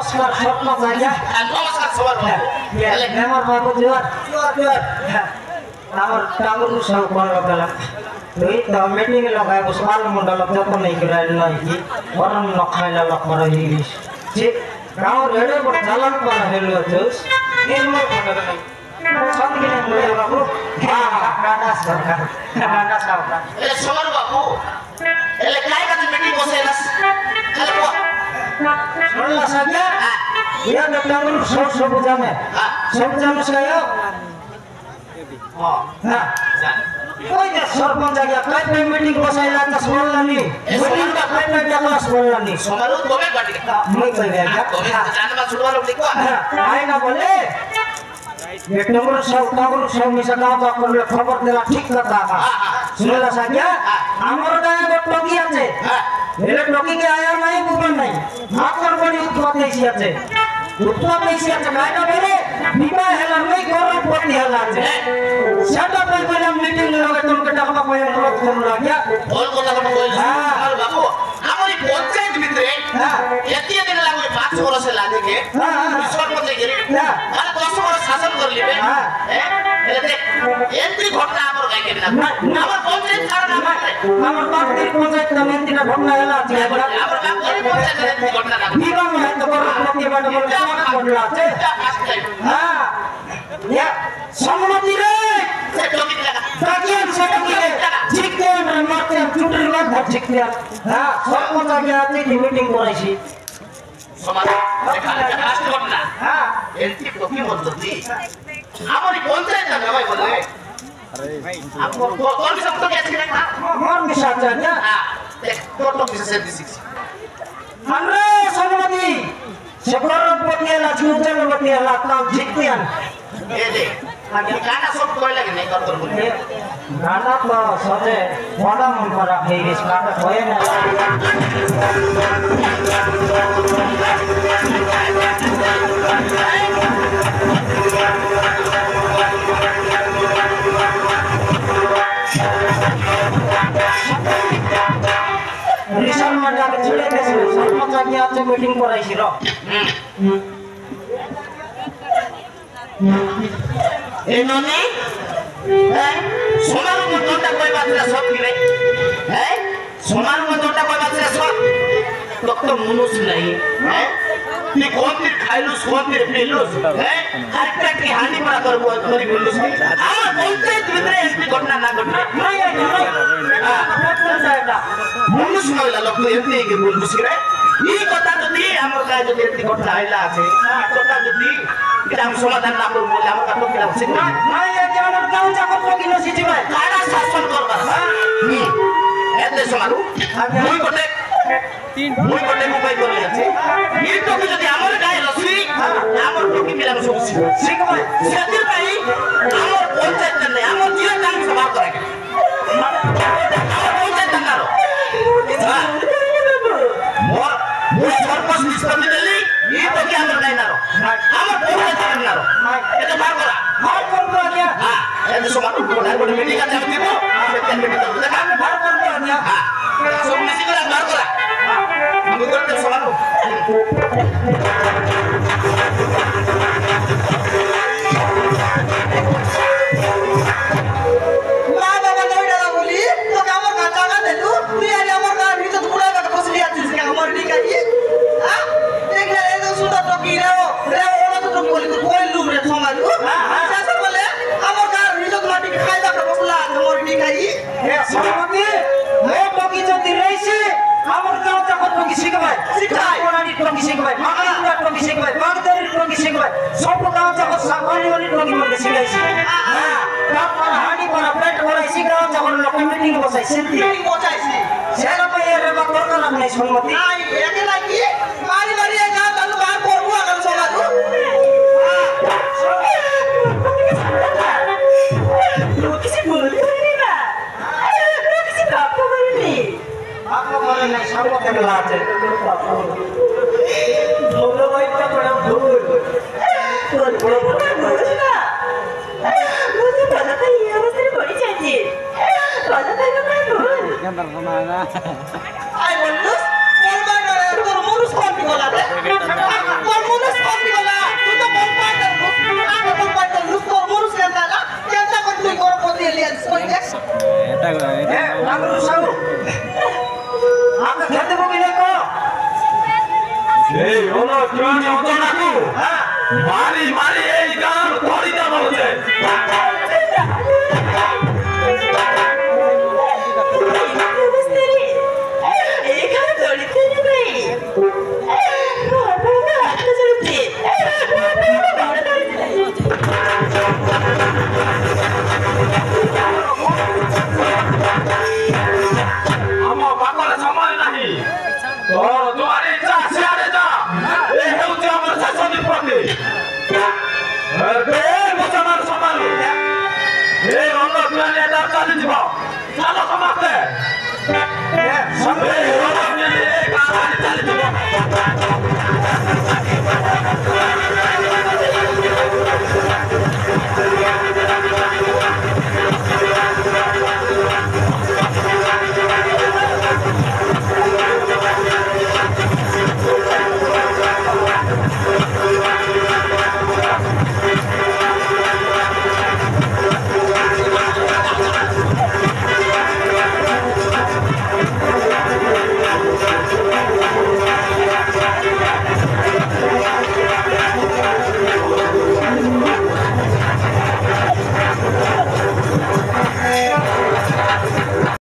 নমস্কার স্বপ্ন জায়গা নমস্কার সবার আমার বাবু জোয়ার আমার টাঙ্গুর সব বড় গেলাম তুই তো মিটিং লগাই বসবাল মন্ডল যখন নেই করে নয় কি বরং নখাইলা লক বড় ইংলিশ ঠিক গাঁর হেড়ে বড় চালাক বড় হেলো জোস নির্মল খবর নাই সঙ্গে বলে বাবু হ্যাঁ রানা সরকার এলে সবার বাবু এলে কাই কাছে মিটিং বসে এলাস খালি বল শুনলা সাজা ইয়া টাঙ্গুর সব জানে সব জানে সায়ো হ্যাঁ ওই যে সরপঞ্চ আগে কাইপে মিটিং বসাইলা তা শুনলানি মিটিংটা কাইপে ক্লাস বললানি সমারু তবে বাটি মই কই গেল তবে জানবা ছুটবার লোক দেখো আই না বলে টাঙ্গুর সব মিশা গাঁও বা করলে খবর দেলা ঠিক কথা শুনলা সাজা আমার গায়ে একটা টকি আছে এলে টকি কে আয়া নাই বুঝন নাই মাতর বড়ি উৎপাত এসে আছে উৎপাত এসে আছে গায়না বলে বিবাহ হেলা নাই গরম পতি হেলা আছে সেটা কই বলে মিটিং লগে তোমাকে টাকা পয়সা অনুরোধ করন লাগিয়া বল কথা কইল আমার বাবু আমারই পঞ্চায়েত ভিতরে এত দিন লাগবে 5 বছর লাগে কে সরপঞ্চ গিয়ে আর 10 বছর শাসন করলিবে এলে দেখ এন্ট্রি ঘটনা আমার গাইকে না আমার পঞ্চায়েত কারণ আমার বাপের পঞ্চায়েত নাম এন্ট্রিটা ঘটনা হেলা আছে আমার বাপের পঞ্চায়েত এন্ট্রি ঘটনা না বিবাহ হয় তো গরম পতি বাড়ি বলে ঘটনা আছে হ্যাঁ ইয়া সম্মতি রে সে টকি লাগা তাকিয়ে সেটা কি রে জিকে মারতে চুটির মাথা জিকে হ্যাঁ সরপঞ্চ আগে আছে মিটিং করাইছি সমাজ রাষ্ট্র ঘটনা হ্যাঁ এন্ট্রি টকি পদ্ধতি আমারই পঞ্চায়েত না ভাই বলে আমার কোন সব তো আছে না মন মিশা যায় না দেখ তোর তো বিশেষ দিছিস আমরা সম্মতি সে গরম পতি হেলা চুজল পতি হেলা তাও জিকে এ দে আগে গানা সব কই লাগে নাই করতর বলে গানা তো সবে বড় মন করা হয়ে গেছে গানা হয় না রিসাল মাটাকে ছেড়ে গেছে সরপঞ্চ আগে আছে মিটিং করাইছিল এ ননি সোনার মতনটা কই বাতরা সব কি রে সোনার মতনটা কই বাতরা সব তো মনুষ নাই তুই কোন তীর খাইলুস কোন তীর পেলুস আরেকটা কি হানি পড়া করবো করি বললুস আমার পঞ্চায়েত ভিতরে এমনি ঘটনা না ঘটনা মনুষ নইলা লোক তো এমনি কি বললুস রে এই কথা যদি আমার কাছে যদি এমনি ঘটনা আইলা আছে কথা যদি এটা আমি সমাধান না করবো বলে আমার কাছে কিনা উচিত না আমার গাঁও চাকর টকি নসিছি ভাই কারা শাসন করবার এতে সমারু মুই কোটে মোবাইল করে আছে এই টকি যদি আমার গায়ে লসি আমার টকি মিলানো সবছি ঠিক ভাই সেদিন ভাই আমার পঞ্চায়েত না আমার জিলা কাম সভা করে আমার পঞ্চায়েত না মোর সরপঞ্চ নিষ্পত্তি দিলি এই টকি আমার গায়ে না আমার পঞ্চায়েত না এটা বার করা বার করবো আনিয়া হ্যাঁ এতে সমারু কোন মিটিং আছে আমি দিব সেদিন মিটিং করব দেখা বার করবো আনিয়া হ্যাঁ সব মিটিং করে বার করা আমি করতে সমারু মা বাবা নইডা বলি তোকে আমার গা টাকা দেলু তুই আরে আমার গা ভিতর পুরা গা বসলি আছিস কে আমার দিকে হ্যাঁ দেখলে এত সুন্দর টকি রে ওরা তো টকি বলি কই লুম রে সমালু শাসন বলে আমার গা ভিতর মাটি খাইবা বসলা আমার দিকে হে সম্মতি হে টকি যদি রইছে আমার গাঁও চাকর টকি শিখবাই কোনানি টকি শিখবাই মাগলা টকি শিখবাই বাগদারি টকি শিখবাই সব গাঁও চাকর সাকরি ওলি টকি মধ্যে শিখাইছি হ্যাঁ তারপর হাড়ি করা প্লেট করাইছি গাঁও চাকর লোক মিটিং বসাইছি মিটিং বসাইছি সেরকম এর বা দরকার নাই সম্মতি নাই একে লাগি বাড়ি বাড়ি গাঁও চালু বার করব আগাম সমাজু কিছু বলতে পারি না কিছু কাপড় করিনি आपको बोले नहीं सबको देखला আছে বলো ভাইটা বড় ভুল তোর বড় বড় না মুঝे पता था ये अवसर बड़ी चाहिए पता था ना भूल Gambar kemana? आई बोलूस बोल बार তোর মুরুস কোন কি বলা রে Lalu sahu. Angkat hati mobil ko. Hey, ono kiwani oton aku. Mari এই গান ধরিতে বলছে। এখানে ধরিতে নেবে আমার পাগলের সময় নাহি। তোমার ইচ্ছা সিয়ারে যা। এই হচ্ছে আমার শাসনের প্রতি। মুসলমান সমাজ এই অন্য কিমানি এটা চালি দিব। চালো সমাজে। এই অন্য কিমানি এই কাজ চালি দিব।